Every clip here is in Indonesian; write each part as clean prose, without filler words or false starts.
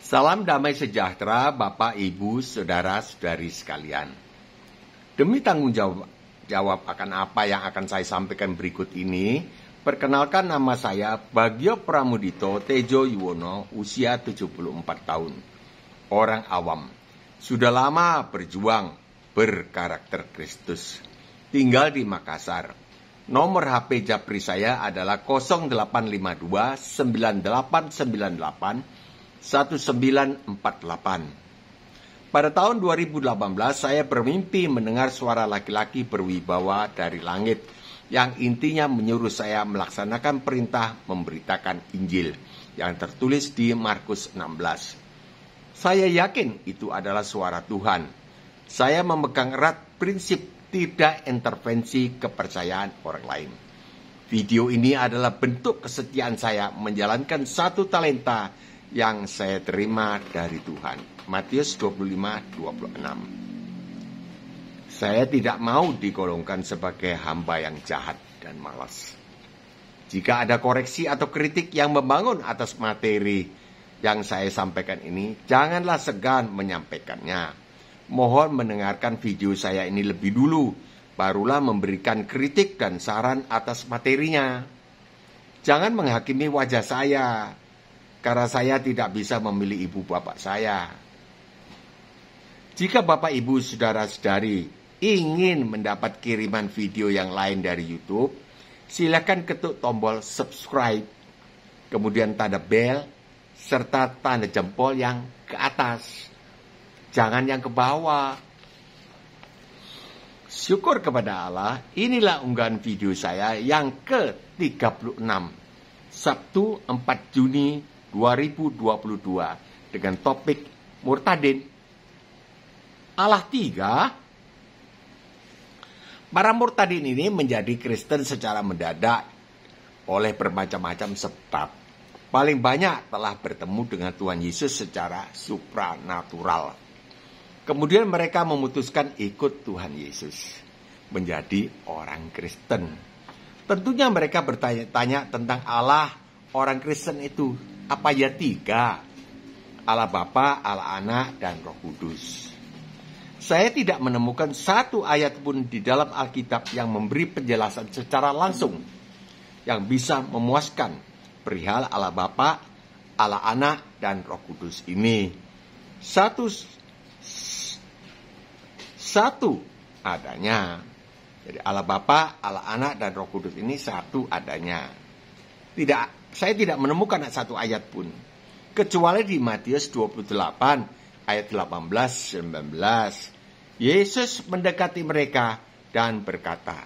Salam damai sejahtera Bapak, Ibu, Saudara-saudari sekalian. Demi tanggung jawab akan apa yang akan saya sampaikan berikut ini, perkenalkan nama saya Bagio Pramudito Tejo Yuwono, usia 74 tahun. Orang awam, sudah lama berjuang berkarakter Kristus. Tinggal di Makassar. Nomor HP Japri saya adalah 0852 9898 1948. Pada tahun 2018 saya bermimpi mendengar suara laki-laki berwibawa dari langit yang intinya menyuruh saya melaksanakan perintah memberitakan Injil yang tertulis di Markus 16. Saya yakin itu adalah suara Tuhan. Saya memegang erat prinsip tidak intervensi kepercayaan orang lain. Video ini adalah bentuk kesetiaan saya menjalankan satu talenta yang saya terima dari Tuhan. Matius 25:26. Saya tidak mau digolongkan sebagai hamba yang jahat dan malas. Jika ada koreksi atau kritik yang membangun atas materi yang saya sampaikan ini, janganlah segan menyampaikannya. Mohon mendengarkan video saya ini lebih dulu, barulah memberikan kritik dan saran atas materinya. Jangan menghakimi wajah saya, karena saya tidak bisa memilih ibu bapak saya. Jika Bapak Ibu Saudara-saudari ingin mendapat kiriman video yang lain dari YouTube, silakan ketuk tombol subscribe, kemudian tanda bel, serta tanda jempol yang ke atas. Jangan yang ke bawah. Syukur kepada Allah, inilah unggahan video saya yang ke-36. Sabtu 4 Juni 2022 dengan topik murtadin. Allah tiga. Para murtadin ini menjadi Kristen secara mendadak oleh bermacam-macam sebab. Paling banyak telah bertemu dengan Tuhan Yesus secara supranatural. Kemudian mereka memutuskan ikut Tuhan Yesus menjadi orang Kristen. Tentunya mereka bertanya-tanya tentang Allah orang Kristen itu. Apa ya tiga? Allah Bapa, Allah Anak, dan Roh Kudus. Saya tidak menemukan satu ayat pun di dalam Alkitab yang memberi penjelasan secara langsung yang bisa memuaskan perihal Allah Bapa, Allah Anak, dan Roh Kudus ini. Satu adanya. Jadi Allah Bapa, Allah Anak, dan Roh Kudus ini satu adanya. Saya tidak menemukan satu ayat pun. Kecuali di Matius 28 ayat 18-19. Yesus mendekati mereka dan berkata,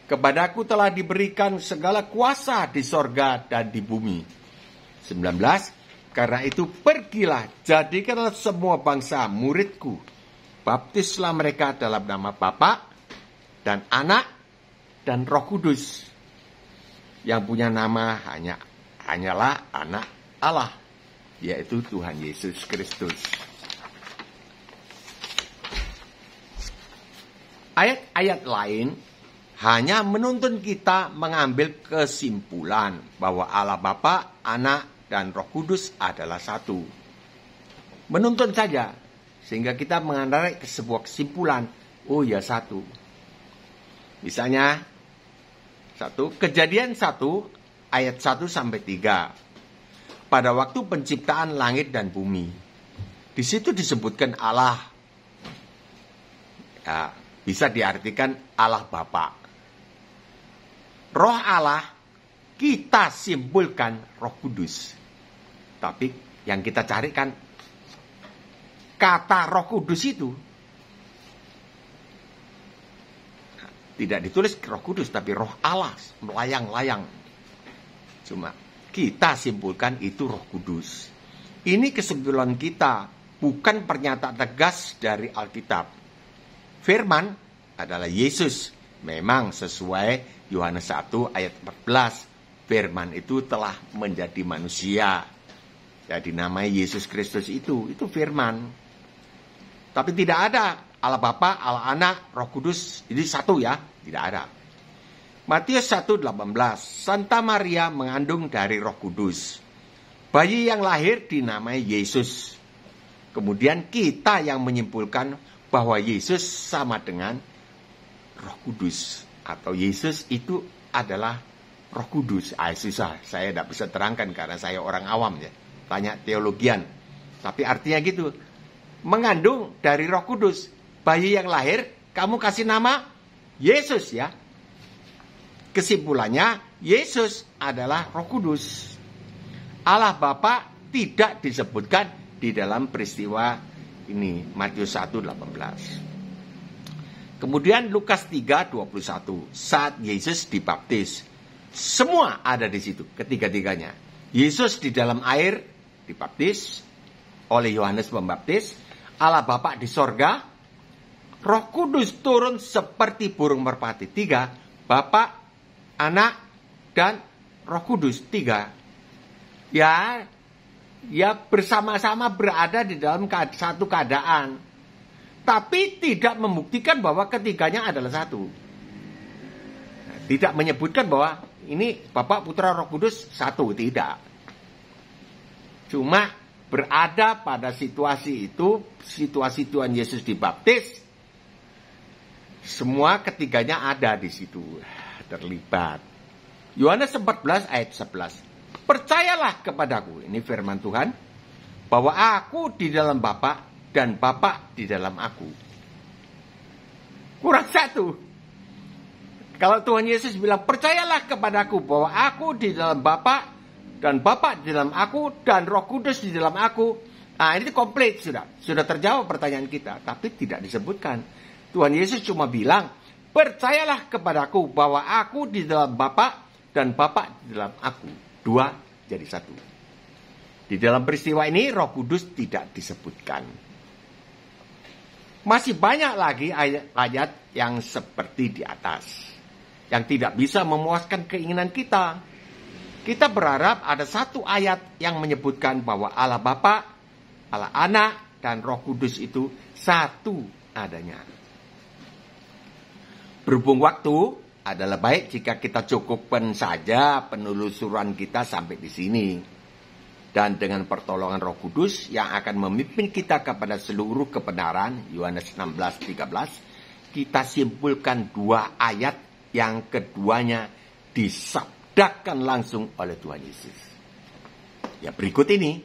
"Kepadaku telah diberikan segala kuasa di sorga dan di bumi." 19. Karena itu pergilah, jadikanlah semua bangsa muridku. Baptislah mereka dalam nama Bapa dan Anak dan Roh Kudus. Yang punya nama hanyalah Anak Allah, yaitu Tuhan Yesus Kristus. Ayat-ayat lain hanya menuntun kita mengambil kesimpulan bahwa Allah Bapa, Anak, dan Roh Kudus adalah satu. Menuntun saja. Sehingga kita mengendarai ke sebuah kesimpulan, oh ya satu. Misalnya, Kejadian 1 ayat 1-3. Pada waktu penciptaan langit dan bumi, di situ disebutkan Allah. Ya, bisa diartikan Allah Bapa. Roh Allah kita simpulkan Roh Kudus. Tapi yang kita carikan kata Roh Kudus itu tidak ditulis Roh Kudus, tapi Roh Allah, melayang-layang. Cuma kita simpulkan itu Roh Kudus. Ini kesimpulan kita, bukan pernyataan tegas dari Alkitab. Firman adalah Yesus. Memang sesuai Yohanes 1 ayat 14. Firman itu telah menjadi manusia. Jadi namanya Yesus Kristus itu firman. Tapi tidak ada Allah Bapa, Allah Anak, Roh Kudus. Ini satu ya, tidak ada. Matius 1:18. Santa Maria mengandung dari Roh Kudus. Bayi yang lahir dinamai Yesus. Kemudian kita yang menyimpulkan bahwa Yesus sama dengan Roh Kudus. Atau Yesus itu adalah Roh Kudus. Susah, saya tidak bisa terangkan karena saya orang awam ya. Tanya teologian. Tapi artinya gitu. Mengandung dari Roh Kudus. Bayi yang lahir, kamu kasih nama Yesus ya. Kesimpulannya, Yesus adalah Roh Kudus. Allah Bapa tidak disebutkan di dalam peristiwa ini, Matius 1:18. Kemudian Lukas 3:21, saat Yesus dibaptis. Semua ada di situ, ketiga-tiganya. Yesus di dalam air dibaptis oleh Yohanes Pembaptis, Allah Bapa di sorga, Roh Kudus turun seperti burung merpati. 3, Bapa, Anak, dan Roh Kudus. 3. Ya bersama-sama berada di dalam satu keadaan. Tapi tidak membuktikan bahwa ketiganya adalah satu. Tidak menyebutkan bahwa ini Bapa, Putra, Roh Kudus satu. Tidak. Cuma berada pada situasi itu, situasi Tuhan Yesus dibaptis, semua ketiganya ada di situ, terlibat. Yohanes 14 ayat 11. Percayalah kepadaku, ini firman Tuhan, bahwa aku di dalam Bapa dan Bapa di dalam aku. Kurang satu. Kalau Tuhan Yesus bilang, percayalah kepadaku bahwa aku di dalam Bapa dan Bapa di dalam aku dan Roh Kudus di dalam aku. Nah, ini komplit sudah. Sudah terjawab pertanyaan kita, tapi tidak disebutkan. Tuhan Yesus cuma bilang, percayalah kepadaku bahwa aku di dalam Bapa dan Bapa di dalam aku. 2 jadi 1. Di dalam peristiwa ini Roh Kudus tidak disebutkan. Masih banyak lagi ayat yang seperti di atas, yang tidak bisa memuaskan keinginan kita. Kita berharap ada satu ayat yang menyebutkan bahwa Allah Bapa, Allah Anak, dan Roh Kudus itu satu adanya. Berhubung waktu, adalah baik jika kita cukupkan saja penelusuran kita sampai di sini. Dan dengan pertolongan Roh Kudus yang akan memimpin kita kepada seluruh kebenaran, Yohanes 16:13, kita simpulkan 2 ayat yang keduanya disabdakan langsung oleh Tuhan Yesus. Ya, berikut ini.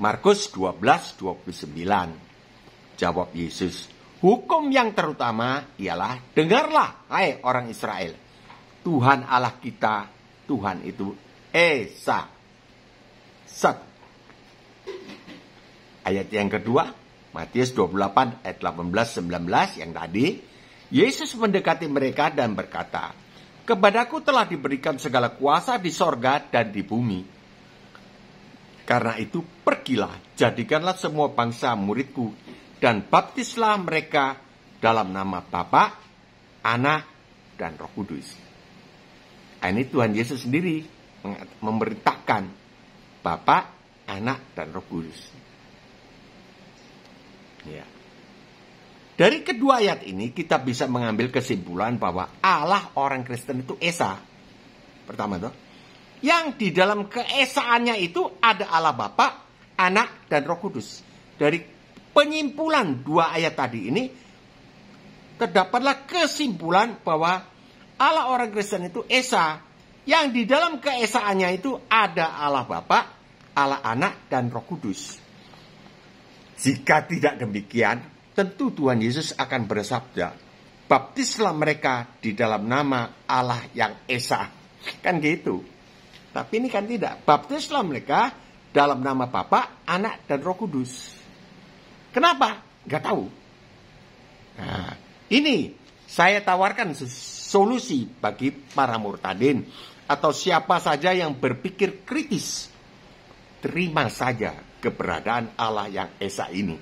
Markus 12:29. Jawab Yesus, hukum yang terutama ialah, dengarlah, hai orang Israel. Tuhan Allah kita, Tuhan itu Esa. Sat. Ayat yang kedua, Matius 28 ayat 18-19 yang tadi. Yesus mendekati mereka dan berkata, kepadaku telah diberikan segala kuasa di sorga dan di bumi. Karena itu pergilah, jadikanlah semua bangsa muridku, dan baptislah mereka dalam nama Bapa, Anak, dan Roh Kudus. Ini Tuhan Yesus sendiri memerintahkan Bapa, Anak, dan Roh Kudus. Ya. Dari kedua ayat ini kita bisa mengambil kesimpulan bahwa Allah orang Kristen itu Esa. Pertama tuh, yang di dalam keesaannya itu ada Allah Bapa, Anak, dan Roh Kudus. Dari penyimpulan 2 ayat tadi ini, terdapatlah kesimpulan bahwa Allah orang Kristen itu Esa, yang di dalam keesaannya itu ada Allah Bapa, Allah Anak, dan Roh Kudus. Jika tidak demikian, tentu Tuhan Yesus akan bersabda, baptislah mereka di dalam nama Allah yang Esa. Kan gitu. Tapi ini kan tidak. Baptislah mereka dalam nama Bapa, Anak, dan Roh Kudus. Kenapa? Gak tahu. Nah, ini saya tawarkan solusi bagi para murtadin atau siapa saja yang berpikir kritis. Terima saja keberadaan Allah yang Esa ini.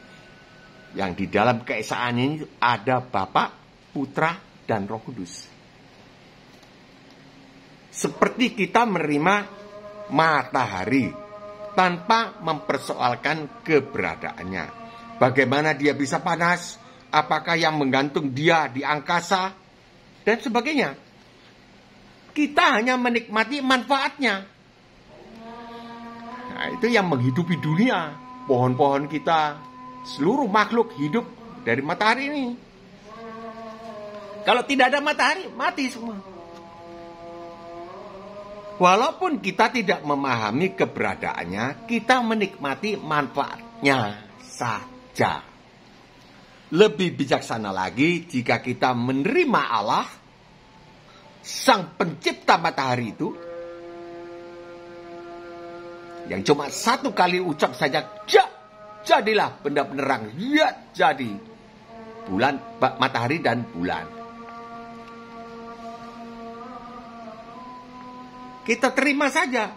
Yang di dalam keesaan ini ada Bapa, Putra, dan Roh Kudus. Seperti kita menerima matahari tanpa mempersoalkan keberadaannya. Bagaimana dia bisa panas? Apakah yang menggantung dia di angkasa? Dan sebagainya. Kita hanya menikmati manfaatnya. Nah, itu yang menghidupi dunia. pohon-pohon kita, seluruh makhluk hidup dari matahari ini. Kalau tidak ada matahari, mati semua. Walaupun kita tidak memahami keberadaannya, kita menikmati manfaatnya saja. Lebih bijaksana lagi jika kita menerima Allah, Sang Pencipta matahari itu, yang cuma satu kali ucap saja, jadilah benda penerang, ya jadi bulan, matahari dan bulan. Kita terima saja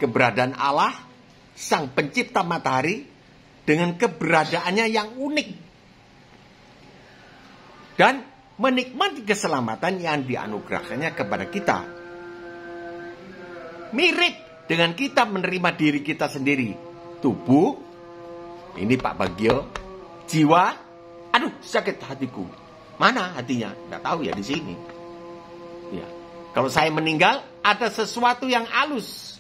keberadaan Allah, Sang Pencipta matahari, dengan keberadaannya yang unik. Dan menikmati keselamatan yang dianugerahkannya kepada kita. Mirip dengan kita menerima diri kita sendiri. Tubuh, ini Pak Bagio. Jiwa, aduh sakit hatiku. Mana hatinya? Nggak tahu ya di sini. Ya. Kalau saya meninggal, ada sesuatu yang halus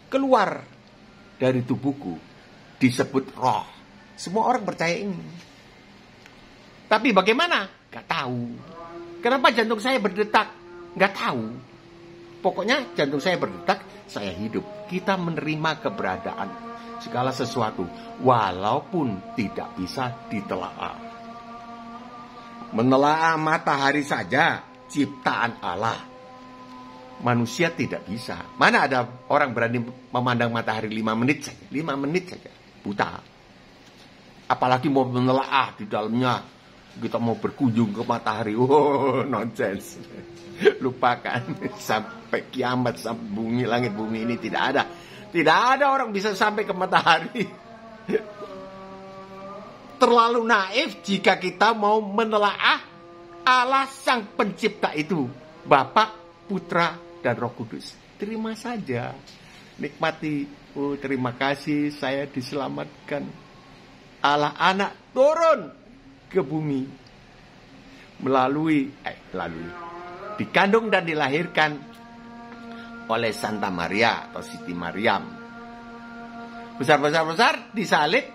keluar dari tubuhku, disebut roh. Semua orang percaya ini. Tapi bagaimana? Gak tahu. Kenapa jantung saya berdetak? Gak tahu. Pokoknya jantung saya berdetak, saya hidup. Kita menerima keberadaan segala sesuatu, walaupun tidak bisa ditelaah. Menelaah matahari saja ciptaan Allah. Manusia tidak bisa. Mana ada orang berani memandang matahari 5 menit saja. 5 menit saja. Buta. Apalagi mau menelaah di dalamnya. Kita mau berkunjung ke matahari. Oh, nonsense. Lupakan. Sampai kiamat, sampai bumi, langit bumi ini tidak ada. Tidak ada orang bisa sampai ke matahari. Terlalu naif jika kita mau menelaah Allah Sang Pencipta itu. Bapa, Putra, dan Roh Kudus. Terima saja. Nikmati. Oh, terima kasih saya diselamatkan. Allah anak turun ke bumi. Melalui dikandung dan dilahirkan oleh Santa Maria atau Siti Maryam. Besar-besar disalib.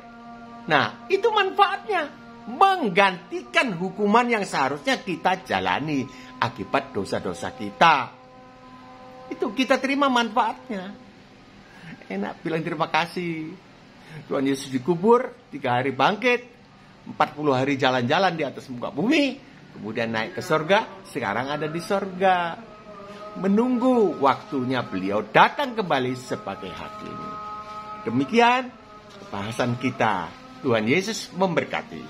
Nah, itu manfaatnya. Menggantikan hukuman yang seharusnya kita jalani akibat dosa-dosa kita. Itu kita terima manfaatnya. Enak bilang terima kasih. Tuhan Yesus dikubur, 3 hari bangkit, 40 hari jalan-jalan di atas muka bumi, kemudian naik ke sorga, sekarang ada di sorga. Menunggu waktunya beliau datang kembali sebagai hakim. Demikian bahasan kita. Tuhan Yesus memberkati.